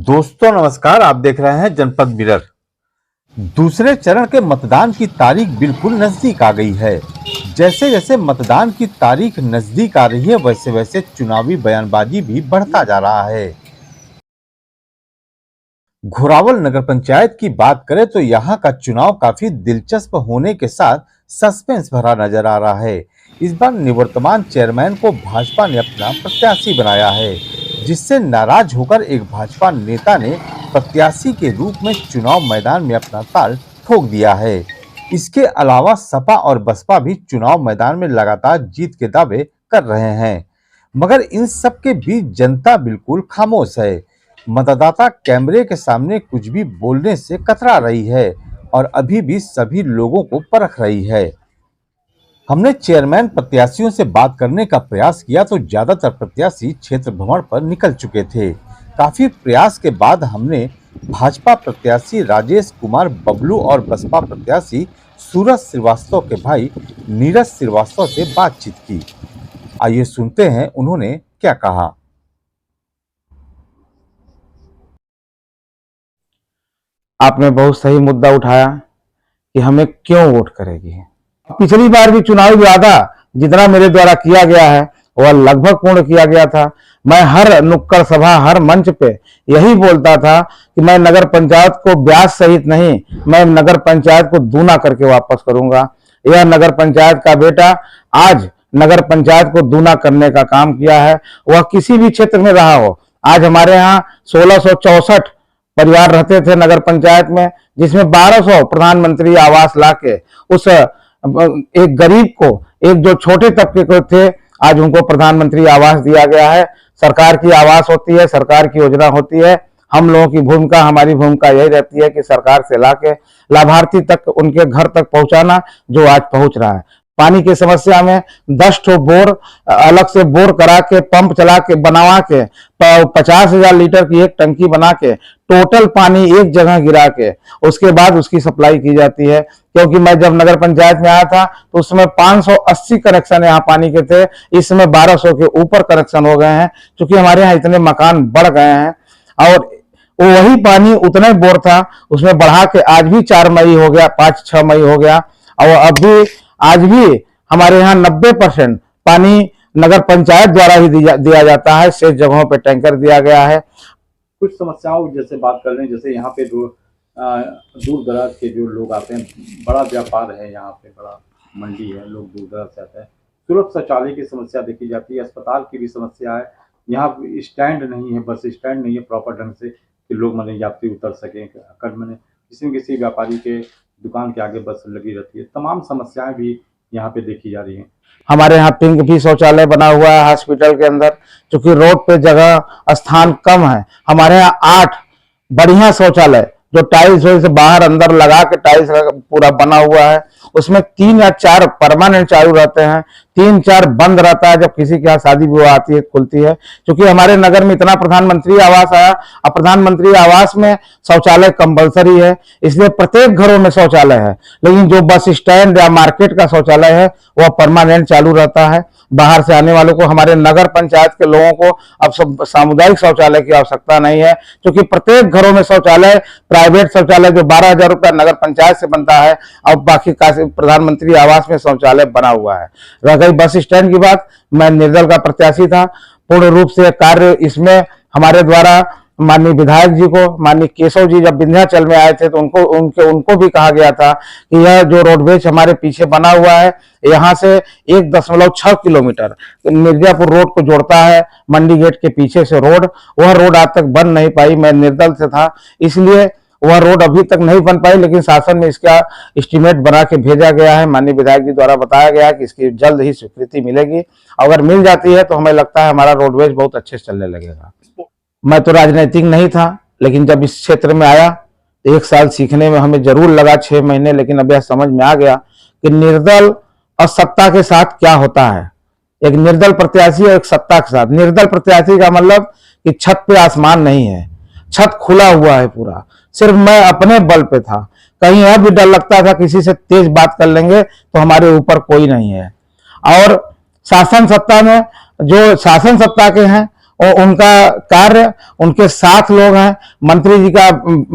दोस्तों नमस्कार, आप देख रहे हैं जनपद मिरर। दूसरे चरण के मतदान की तारीख बिल्कुल नजदीक आ गई है। जैसे जैसे मतदान की तारीख नजदीक आ रही है वैसे वैसे चुनावी बयानबाजी भी बढ़ता जा रहा है। घोरावल नगर पंचायत की बात करें तो यहाँ का चुनाव काफी दिलचस्प होने के साथ सस्पेंस भरा नजर आ रहा है। इस बार निवर्तमान चेयरमैन को भाजपा ने अपना प्रत्याशी बनाया है, जिससे नाराज होकर एक भाजपा नेता ने प्रत्याशी के रूप में चुनाव मैदान में अपना ताल ठोक दिया है। इसके अलावा सपा और बसपा भी चुनाव मैदान में लगातार जीत के दावे कर रहे हैं, मगर इन सब के बीच जनता बिल्कुल खामोश है। मतदाता कैमरे के सामने कुछ भी बोलने से कतरा रही है और अभी भी सभी लोगों को परख रही है। हमने चेयरमैन प्रत्याशियों से बात करने का प्रयास किया तो ज्यादातर प्रत्याशी क्षेत्र भ्रमण पर निकल चुके थे। काफी प्रयास के बाद हमने भाजपा प्रत्याशी राजेश कुमार बबलू और बसपा प्रत्याशी सूरज श्रीवास्तव के भाई नीरज श्रीवास्तव से बातचीत की। आइए सुनते हैं उन्होंने क्या कहा। आपने बहुत सही मुद्दा उठाया कि हमें क्यों वोट करेगी। पिछली बार भी चुनावी वादा जितना मेरे द्वारा किया गया है वह लगभग पूर्ण किया गया था। मैं हर नुक्कड़ सभा, हर मंच पे यही बोलता था कि मैं नगर पंचायत को ब्याज सहित नहीं, मैं नगर पंचायत को दूना करके वापस करूंगा। यह नगर पंचायत का बेटा आज नगर पंचायत को दूना करने का काम किया है, वह किसी भी क्षेत्र में रहा हो। आज हमारे यहाँ 1664 परिवार रहते थे नगर पंचायत में, जिसमें 1200 प्रधानमंत्री आवास लाके उस एक गरीब को, एक जो छोटे तबके को थे, आज उनको प्रधानमंत्री आवास दिया गया है। सरकार की आवास होती है, सरकार की योजना होती है। हम लोगों की भूमिका, हमारी भूमिका यही रहती है कि सरकार से लाके लाभार्थी तक, उनके घर तक पहुंचाना, जो आज पहुंच रहा है। पानी की समस्या में 10 ठो बोर अलग से बोर करा के, पंप चला के, बनवा के 50,000 लीटर की एक टंकी बना के टोटल पानी एक जगह गिरा के उसके बाद उसकी सप्लाई की जाती है। क्योंकि मैं जब नगर पंचायत में आया था तो उसमें 580 कनेक्शन यहाँ पानी के थे, इस समय 1200 के ऊपर कनेक्शन हो गए हैं, क्योंकि हमारे यहाँ इतने मकान बढ़ गए हैं। और वही पानी उतने बोर था, उसमें बढ़ा के आज भी 4 मई हो गया, 5-6 मई हो गया। और अब आज भी हमारे यहाँ 90% पानी नगर पंचायत द्वारा ही दिया जाता है। शेष जगहों पे टैंकर दिया गया है। कुछ समस्याओं जैसे बात कर लें, जैसे यहाँ पे जो दूर दराज के जो लोग आते हैं, बड़ा व्यापार है यहाँ पे, बड़ा मंडी है, लोग दूर दराज से आते हैं। सुलभ शौचालय की समस्या देखी जाती है, अस्पताल की भी समस्या है। यहाँ स्टैंड नहीं है, बस स्टैंड नहीं है प्रॉपर ढंग से कि लोग मैंने यात्री उतर सकें। मैंने किसी न किसी व्यापारी के दुकान के आगे बस लगी रहती है। तमाम समस्याएं भी यहाँ पे देखी जा रही हैं। हमारे यहाँ पिंक भी शौचालय बना हुआ है हॉस्पिटल के अंदर, क्योंकि रोड पे जगह स्थान कम है। हमारे यहाँ 8 बढ़िया शौचालय जो टाइल्स से बाहर अंदर लगा के टाइल्स पूरा बना हुआ है, उसमें 3 या 4 परमानेंट चालू रहते हैं, 3-4 बंद रहता है जब किसी के यहाँ शादी विवाह आती है, खुलती है। क्योंकि हमारे नगर में इतना प्रधानमंत्री आवास आया, अब प्रधानमंत्री आवास में शौचालय कंपलसरी है, इसलिए प्रत्येक घरों में शौचालय है। लेकिन जो बस स्टैंड या मार्केट का शौचालय है वह परमानेंट चालू रहता है। बाहर से आने वालों को, हमारे नगर पंचायत के लोगों को अब सब सामुदायिक शौचालय की आवश्यकता नहीं है, क्योंकि प्रत्येक घरों में शौचालय, प्राइवेट शौचालय जो 12,000 रुपया नगर पंचायत से बनता है, अब बाकी प्रधानमंत्री आवास में शौचालय बना हुआ है। रह गई बस स्टैंड की बात, मैं निर्दल का प्रत्याशी था। पूर्ण रूप से कार्य इसमें हमारे द्वारा माननीय विधायक जी को, माननीय केशव जी जब विंध्याचल में आए थे तो उनको भी कहा गया था कि यह जो रोडवेज हमारे पीछे बना हुआ है, यहाँ से 1.6 किलोमीटर मिर्जापुर रोड को जोड़ता है, मंडी गेट के पीछे से रोड, वह रोड आज तक बन नहीं पाई। मैं निर्दल से था, इसलिए वह रोड अभी तक नहीं बन पाई, लेकिन शासन में इसका एस्टीमेट बना के भेजा गया है। माननीय विधायक जी द्वारा बताया गया है कि इसकी जल्द ही स्वीकृति मिलेगी। अगर मिल जाती है तो हमें लगता है हमारा रोडवेज बहुत अच्छे से चलने लगेगा। मैं तो राजनीतिक नहीं था, लेकिन जब इस क्षेत्र में आया 1 साल सीखने में हमें जरूर लगा, 6 महीने, लेकिन अब यह समझ में आ गया कि निर्दल और सत्ता के साथ क्या होता है। एक निर्दल प्रत्याशी और एक सत्ता के साथ। निर्दल प्रत्याशी का मतलब कि छत पे आसमान नहीं है, छत खुला हुआ है पूरा, सिर्फ मैं अपने बल पे था। कहीं यह भी डर लगता था किसी से तेज बात कर लेंगे तो हमारे ऊपर कोई नहीं है। और शासन सत्ता में जो शासन सत्ता के हैं और उनका कार्य, उनके साथ लोग हैं, मंत्री जी का,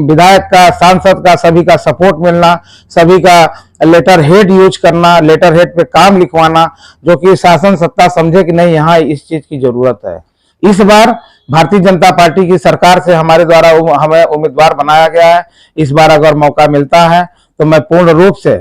विधायक का, सांसद का, सभी का सपोर्ट मिलना, सभी का लेटर हेड यूज करना, लेटर हेड पे काम लिखवाना, जो कि शासन सत्ता समझे कि नहीं यहाँ इस चीज की जरूरत है। इस बार भारतीय जनता पार्टी की सरकार से हमारे द्वारा हमें उम्मीदवार बनाया गया है। इस बार अगर मौका मिलता है तो मैं पूर्ण रूप से,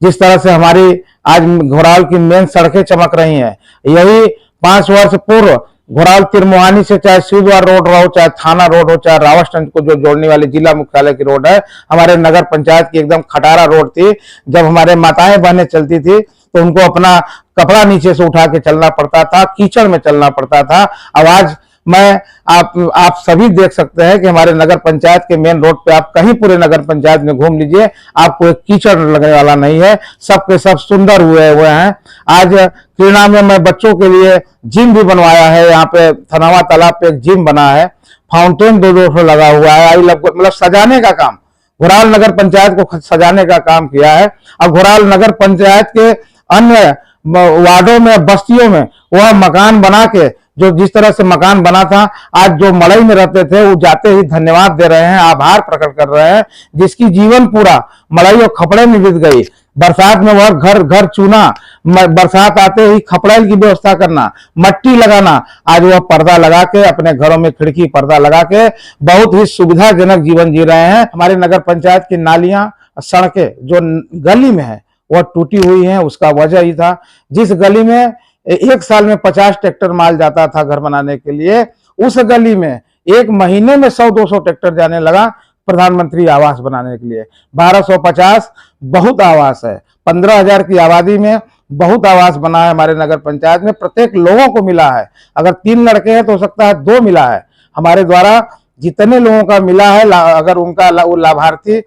जिस तरह से हमारी आज घोराल की मेन सड़कें चमक रही हैं, यही 5 वर्ष पूर्व घोराल तिरमुहानी से चाहे शिवद्वार रोड हो, चाहे थाना रोड हो, चाहे रावस्टगंज को जो जोड़ने वाली जिला मुख्यालय की रोड है, हमारे नगर पंचायत की एकदम खटारा रोड थी। जब हमारे माताएं बहनें चलती थी तो उनको अपना कपड़ा नीचे से उठा के चलना पड़ता था, कीचड़ में चलना पड़ता था। अब आज मैं आप सभी देख सकते हैं कि हमारे नगर पंचायत के मेन रोड पे आप कहीं पूरे नगर पंचायत में घूम लीजिए, आपको एक कीचड़ लगने वाला नहीं है। सब के सब सुंदर हुए हैं। आज क्रीड़ा में मैं बच्चों के लिए जिम भी बनवाया है। यहाँ पे थनावा तालाब पे एक जिम बना है, फाउंटेन 200 लगा हुआ है। आई लव, मतलब सजाने का काम, घोराल नगर पंचायत को सजाने का काम किया है। अब घोराल नगर पंचायत के अन्य वार्डों में, बस्तियों में वह मकान बना के, जो जिस तरह से मकान बना था, आज जो मड़ई में रहते थे वो जाते ही धन्यवाद दे रहे हैं, आभार प्रकट कर रहे हैं। जिसकी जीवन पूरा मड़ई और खपड़े में बीत गई, बरसात में वह घर घर चूना, बरसात आते ही खपड़ेल की व्यवस्था करना, मट्टी लगाना, आज वह पर्दा लगा के अपने घरों में खिड़की पर्दा लगा के बहुत ही सुविधाजनक जीवन जी रहे हैं। हमारे नगर पंचायत की नालियां, सड़कें जो गली में है वह टूटी हुई हैं। उसका वजह ही था, जिस गली में एक साल में 50 ट्रैक्टर माल जाता था घर बनाने के लिए, उस गली में एक महीने में 100-200 ट्रैक्टर जाने लगा प्रधानमंत्री आवास बनाने के लिए। 1250 बहुत आवास है, 15,000 की आबादी में बहुत आवास बना है हमारे नगर पंचायत में। प्रत्येक लोगों को मिला है। अगर 3 लड़के हैं तो हो सकता है 2 मिला है। हमारे द्वारा जितने लोगों का मिला है, अगर उनका लाभार्थी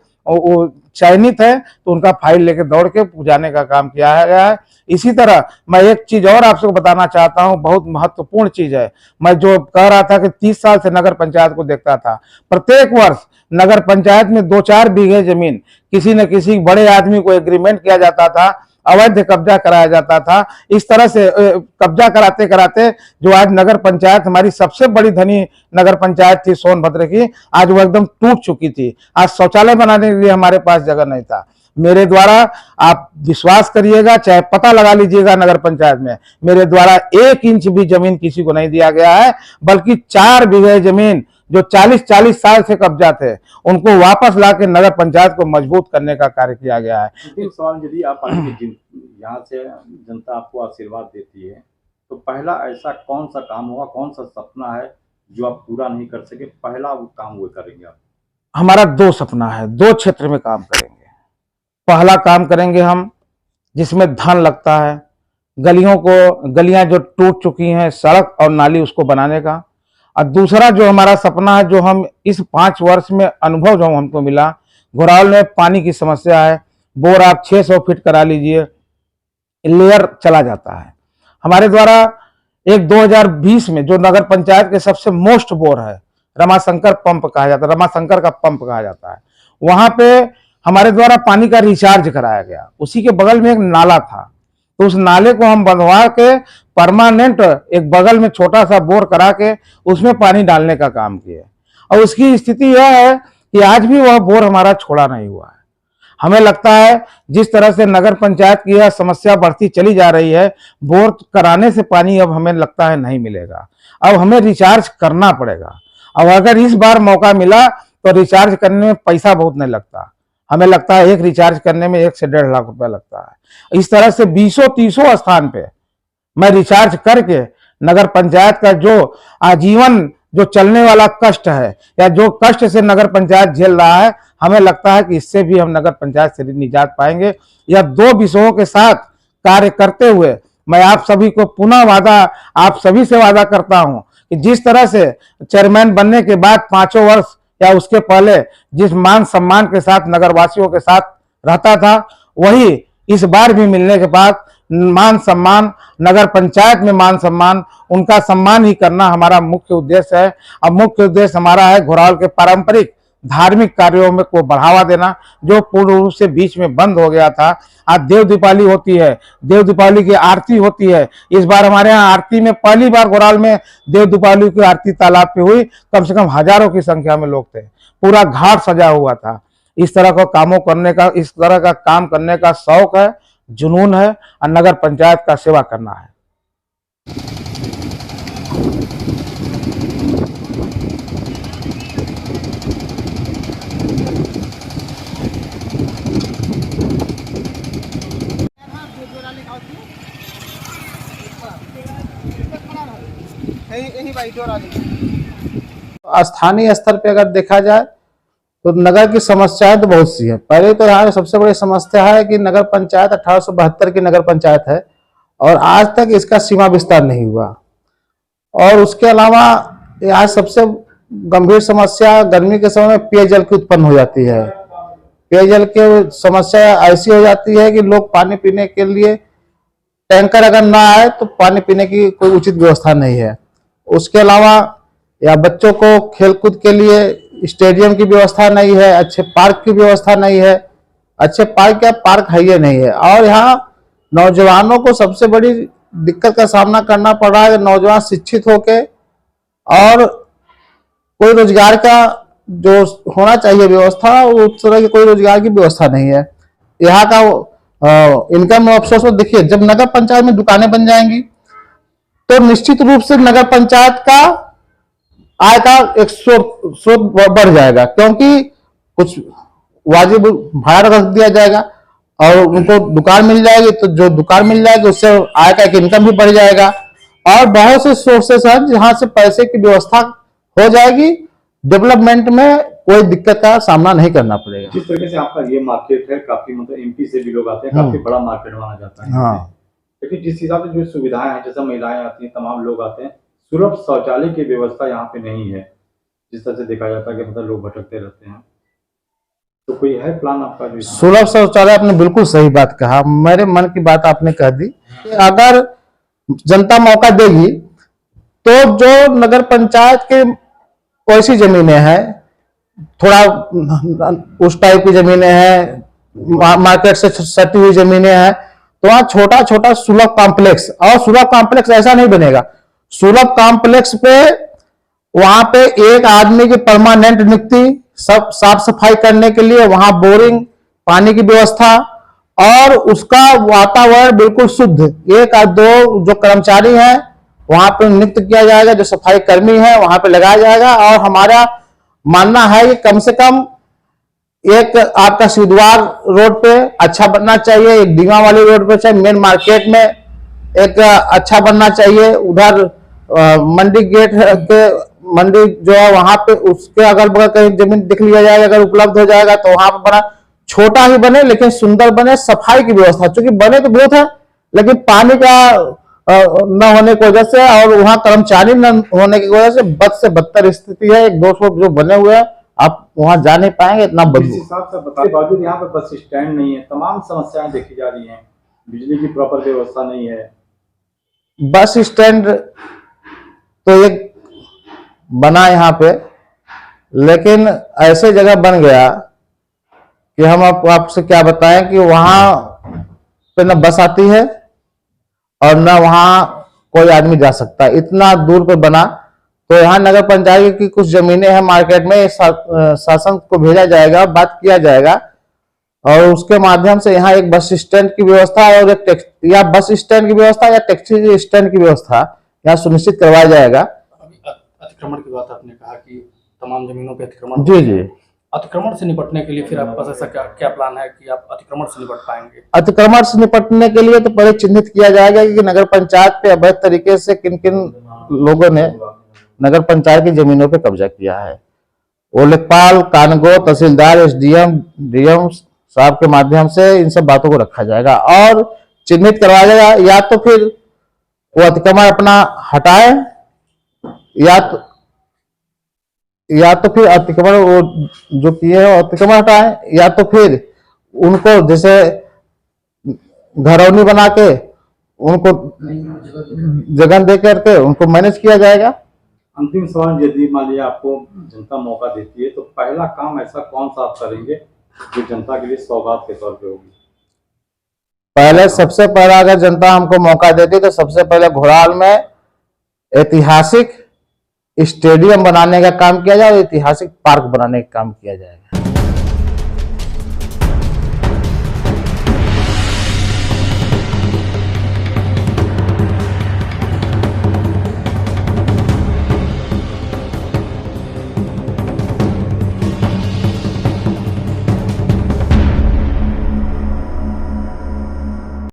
चयनित है तो उनका फाइल लेके दौड़ के पुजाने का काम किया गया है। इसी तरह मैं एक चीज और आपसे बताना चाहता हूं, बहुत महत्वपूर्ण चीज है। मैं जो कह रहा था कि 30 साल से नगर पंचायत को देखता था, प्रत्येक वर्ष नगर पंचायत में 2-4 बीघे जमीन किसी न किसी बड़े आदमी को एग्रीमेंट किया जाता था, अवैध कब्जा कराया जाता था। इस तरह से कब्जा कराते कराते जो आज नगर पंचायत, हमारी सबसे बड़ी धनी नगर पंचायत थी सोनभद्र की, आज वो एकदम टूट चुकी थी। आज शौचालय बनाने के लिए हमारे पास जगह नहीं था। मेरे द्वारा, आप विश्वास करिएगा, चाहे पता लगा लीजिएगा नगर पंचायत में, मेरे द्वारा 1 इंच भी जमीन किसी को नहीं दिया गया है, बल्कि 4 बीघे जमीन जो 40-40 साल से कब्जा थे, उनको वापस लाके नगर पंचायत को मजबूत करने का कार्य किया गया है। अंतिम सवाल, यदि आप यहाँ से जनता आपको आशीर्वाद देती है तो पहला ऐसा कौन सा काम होगा, कौन सा सपना है जो आप पूरा नहीं कर सके, पहला वो काम वो करेंगे आप? हमारा 2 सपना है, 2 क्षेत्र में काम करेंगे। पहला काम करेंगे हम जिसमें धन लगता है, गलियां जो टूट चुकी हैं, सड़क और नाली, उसको बनाने का। और दूसरा जो हमारा सपना है, जो हम इस 5 वर्ष में अनुभव जो हमको मिला, घोराल में पानी की समस्या है। बोर आप 600 फीट करा लीजिए, लेयर चला जाता है। हमारे द्वारा एक 2020 में जो नगर पंचायत के सबसे मोस्ट बोर है, रमाशंकर पंप कहा जाता है, रमाशंकर का पंप कहा जाता है, वहां पे हमारे द्वारा पानी का रिचार्ज कराया गया। उसी के बगल में एक नाला था, तो उस नाले को हम बंधवा के परमानेंट एक बगल में छोटा सा बोर करा के उसमें पानी डालने का काम किया। और उसकी स्थिति यह है कि आज भी वह बोर हमारा छोड़ा नहीं हुआ है। हमें लगता है जिस तरह से नगर पंचायत की यह समस्या बढ़ती चली जा रही है, बोर कराने से पानी अब हमें लगता है नहीं मिलेगा, अब हमें रिचार्ज करना पड़ेगा। अब अगर इस बार मौका मिला तो रिचार्ज करने में पैसा बहुत नहीं लगता, हमें लगता है एक रिचार्ज करने में 1 से 1.5 लाख रुपया लगता है। इस तरह से 20-30 स्थान पे मैं रिचार्ज करके नगर पंचायत का जो आजीवन जो चलने वाला कष्ट है, या जो कष्ट से नगर पंचायत झेल रहा है, हमें लगता है कि इससे भी हम नगर पंचायत से निजात पाएंगे। यह 2 विषयों के साथ कार्य करते हुए मैं आप सभी को पुनः आप सभी से वादा करता हूं कि जिस तरह से चेयरमैन बनने के बाद 5 वर्ष या उसके पहले जिस मान सम्मान के साथ नगरवासियों के साथ रहता था, वही इस बार भी मिलने के बाद मान सम्मान, नगर पंचायत में मान सम्मान, उनका सम्मान ही करना हमारा मुख्य उद्देश्य है। अब मुख्य उद्देश्य हमारा है घोराल के पारंपरिक धार्मिक कार्यों में को बढ़ावा देना, जो पूर्ण रूप से बीच में बंद हो गया था। आज देव दीपावली होती है, देव दीपावली की आरती होती है। इस बार हमारे यहाँ आरती में पहली बार घोराल में देव दीपावली की आरती तालाब पे हुई। कम से कम हजारों की संख्या में लोग थे, पूरा घाट सजा हुआ था। इस तरह का कामों करने का, इस तरह का काम करने का शौक है, जुनून है और नगर पंचायत का सेवा करना है। स्थानीय स्तर पे अगर देखा जाए तो नगर की समस्याएं तो बहुत सी है। पहले तो यहाँ सबसे बड़ी समस्या है कि नगर पंचायत 1872 की नगर पंचायत है और आज तक इसका सीमा विस्तार नहीं हुआ। और उसके अलावा यहाँ सबसे गंभीर समस्या गर्मी के समय में पेयजल की उत्पन्न हो जाती है। पेयजल की समस्या ऐसी हो जाती है कि लोग पानी पीने के लिए टैंकर अगर ना आए तो पानी पीने की कोई उचित व्यवस्था नहीं है। उसके अलावा या बच्चों को खेलकूद के लिए स्टेडियम की व्यवस्था नहीं है, अच्छे पार्क की व्यवस्था नहीं है। अच्छे पार्क है ही नहीं है। और यहाँ नौजवानों को सबसे बड़ी दिक्कत का सामना करना पड़ रहा है। नौजवान शिक्षित होके और कोई रोजगार का जो होना चाहिए व्यवस्था, उस तरह की कोई रोजगार की व्यवस्था नहीं है। यहाँ का इनकम ऑफ सोर्स में देखिए, जब नगर पंचायत में दुकानें बन जाएंगी तो निश्चित रूप से नगर पंचायत का आय का एक स्रोत बढ़ जाएगा, क्योंकि कुछ वाजिब भाड़ा रख दिया जाएगा और उनको दुकान मिल जाएगी। तो जो दुकान मिल जाएगी उससे आय का एक इनकम भी बढ़ जाएगा। और बहुत से सोर्सेस हैं जहां से पैसे की व्यवस्था हो जाएगी। डेवलपमेंट में कोई दिक्कत का सामना नहीं करना पड़ेगा। जिस तरीके से आपका ये मार्केट है, काफी मतलब एमपी से भी लोग आते हैं, काफी बड़ा मार्केट माना जाता है। हाँ। लेकिन जिस हिसाब से जो सुविधाएं हैं, जैसे महिलाएं आती हैं, तमाम लोग आते हैं, सुलभ शौचालय की व्यवस्था यहाँ पे नहीं है। जिस तरह से देखा जाता है कि मतलब लोग भटकते रहते हैं, तो कोई है प्लान आपका? जो सुलभ शौचालय, आपने बिल्कुल सही बात कहा, मेरे मन की बात आपने कह दी। अगर जनता मौका देगी तो जो नगर पंचायत के वैसी जमीनें हैं, थोड़ा उस टाइप की जमीनें हैं, मार्केट से सटी हुई जमीनें हैं, तो वहां छोटा छोटा सुलभ कॉम्प्लेक्स, और सुलभ कॉम्प्लेक्स ऐसा नहीं बनेगा। सुलभ कॉम्प्लेक्स पे वहां पे एक आदमी की परमानेंट नियुक्ति, सब साफ सफाई करने के लिए, वहां बोरिंग, पानी की व्यवस्था और उसका वातावरण बिल्कुल शुद्ध, एक या दो जो कर्मचारी हैं वहां पे नियुक्त किया जाएगा, जो सफाई कर्मी है वहां पे लगाया जाएगा। और हमारा मानना है कि कम से कम एक आपका सिद्धवार रोड पे अच्छा बनना चाहिए, एक डीमा वाली रोड पे चाहिए, मेन मार्केट में एक अच्छा बनना चाहिए। उधर मंडी गेट के मंडी जो है वहां पे उसके अगल बगल कहीं जमीन देख लिया जाएगा, अगर उपलब्ध हो जाएगा तो वहां पे बड़ा छोटा ही बने लेकिन सुंदर बने, सफाई की व्यवस्था, क्योंकि बने तो बहुत है लेकिन पानी का न होने की वजह से और वहां कर्मचारी न होने की वजह से बदतर स्थिति है। एक 200 जो बने हुए हैं, आप वहां जा नहीं पाएंगे, इतना बदबू। इस हिसाब से बताने के बावजूद यहाँ पे बस स्टैंड नहीं है, तमाम समस्याएं देखी जा रही हैं, बिजली की प्रॉपर व्यवस्था नहीं है। बस स्टैंड तो एक बना यहाँ पे, लेकिन ऐसे जगह बन गया कि हम आपसे क्या बताएं कि वहां पे न बस आती है और न वहां कोई आदमी जा सकता है, इतना दूर पे बना। तो यहाँ नगर पंचायत की कुछ जमीनें हैं मार्केट में, शासन को भेजा जाएगा, बात किया जाएगा और उसके माध्यम से यहाँ एक बस स्टैंड की व्यवस्था और एक या बस स्टैंड की व्यवस्था या टैक्सी स्टैंड की व्यवस्था यहाँ सुनिश्चित करवाया जाएगा। अतिक्रमण की बात आपने कहा कि तमाम जमीनों पे अतिक्रमण, जी जी, अतिक्रमण से निपटने के लिए फिर आपके पास ऐसा क्या प्लान है कि आप अतिक्रमण से निपट पाएंगे? अतिक्रमण से निपटने के लिए तो पहले चिन्हित किया जाएगा कि नगर पंचायत पे अवैध तरीके से किन किन लोगों ने नगर पंचायत की जमीनों पे कब्जा किया है। वो लेखपाल, कानगो, तहसीलदार, एसडीएम, डीएम साहब के माध्यम से इन सब बातों को रखा जाएगा और चिन्हित करवाया जाएगा। या तो फिर वो अतिक्रमण अपना हटाए या तो फिर अतिक्रमण वो जो किए हैं अतिक्रमण हटाए, या तो फिर उनको जैसे घरौनी बना के उनको जगह दे करके उनको मैनेज किया जाएगा। अंतिम सवाल, यदि मान लिया आपको जनता मौका देती है तो पहला काम ऐसा कौन सा आप करेंगे जो जनता के लिए सौगात के तौर पे होगी? पहले सबसे पहला अगर जनता हमको मौका देती तो सबसे पहले घोड़ाल में ऐतिहासिक स्टेडियम बनाने का काम किया जाए और ऐतिहासिक पार्क बनाने का काम किया जाएगा।